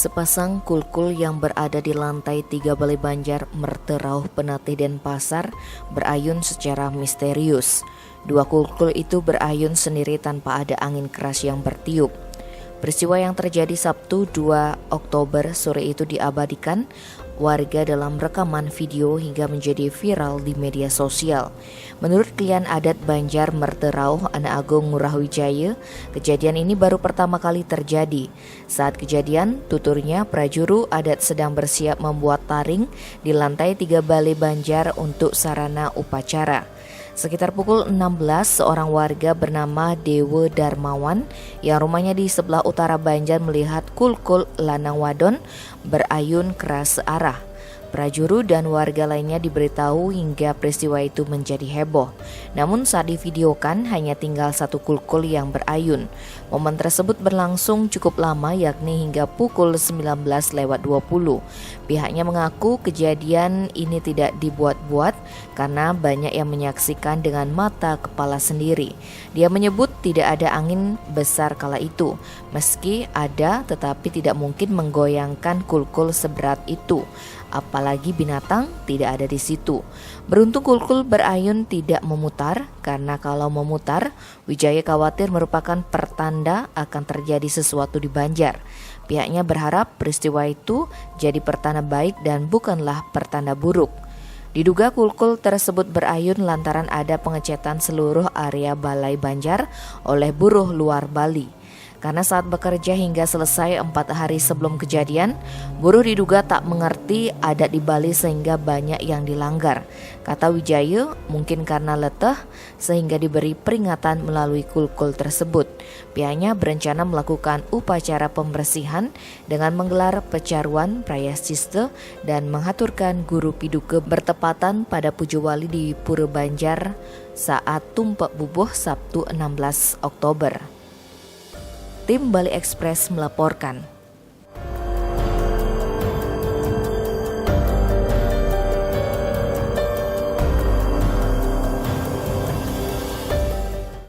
Sepasang kulkul yang berada di lantai 3 Balai Banjar, Merterauh, Penatih, Denpasar berayun secara misterius. Dua kulkul itu berayun sendiri tanpa ada angin keras yang bertiup. Peristiwa yang terjadi Sabtu 2 Oktober sore itu diabadikan warga dalam rekaman video hingga menjadi viral di media sosial. Menurut klien adat Banjar Merterauh, Anak Agung Ngurah Wijaya, kejadian ini baru pertama kali terjadi. Saat kejadian, tuturnya prajuru adat sedang bersiap membuat taring di lantai 3 Balai Banjar untuk sarana upacara. Sekitar pukul 16, seorang warga bernama Dewa Darmawan yang rumahnya di sebelah utara Banjar melihat kulkul lanang wadon berayun keras searah. Prajuru dan warga lainnya diberitahu hingga peristiwa itu menjadi heboh. Namun saat divideokan hanya tinggal satu kulkul yang berayun. Momen tersebut berlangsung cukup lama, yakni hingga pukul 19.20. Pihaknya mengaku kejadian ini tidak dibuat-buat karena banyak yang menyaksikan dengan mata kepala sendiri. Dia menyebut tidak ada angin besar kala itu. Meski ada, tetapi tidak mungkin menggoyangkan kulkul seberat itu. Apalagi binatang tidak ada di situ. Beruntung kulkul berayun tidak memutar, karena kalau memutar, Wijaya khawatir merupakan pertanda akan terjadi sesuatu di Banjar. Pihaknya berharap peristiwa itu jadi pertanda baik dan bukanlah pertanda buruk. Diduga kulkul tersebut berayun lantaran ada pengecetan seluruh area Balai Banjar oleh buruh luar Bali. Karena saat bekerja hingga selesai 4 hari sebelum kejadian, buruh diduga tak mengerti adat di Bali sehingga banyak yang dilanggar. Kata Wijaya, mungkin karena letih sehingga diberi peringatan melalui kulkul tersebut. Pihaknya berencana melakukan upacara pembersihan dengan menggelar pecaruan prayaschista dan menghaturkan guru piduke bertepatan pada Pujo Wali di Pura Banjar saat tumpek bubuh Sabtu 16 Oktober. Tim Bali Express melaporkan.